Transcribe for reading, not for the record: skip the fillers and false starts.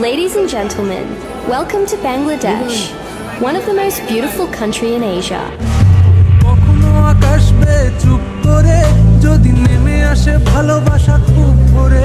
Ladies and gentlemen, welcome to Bangladesh, one of the most beautiful country in Asia. কখনো আকাশ বে চুপ করে যদি নেমে আসে ভালোবাসা খুব ভোরে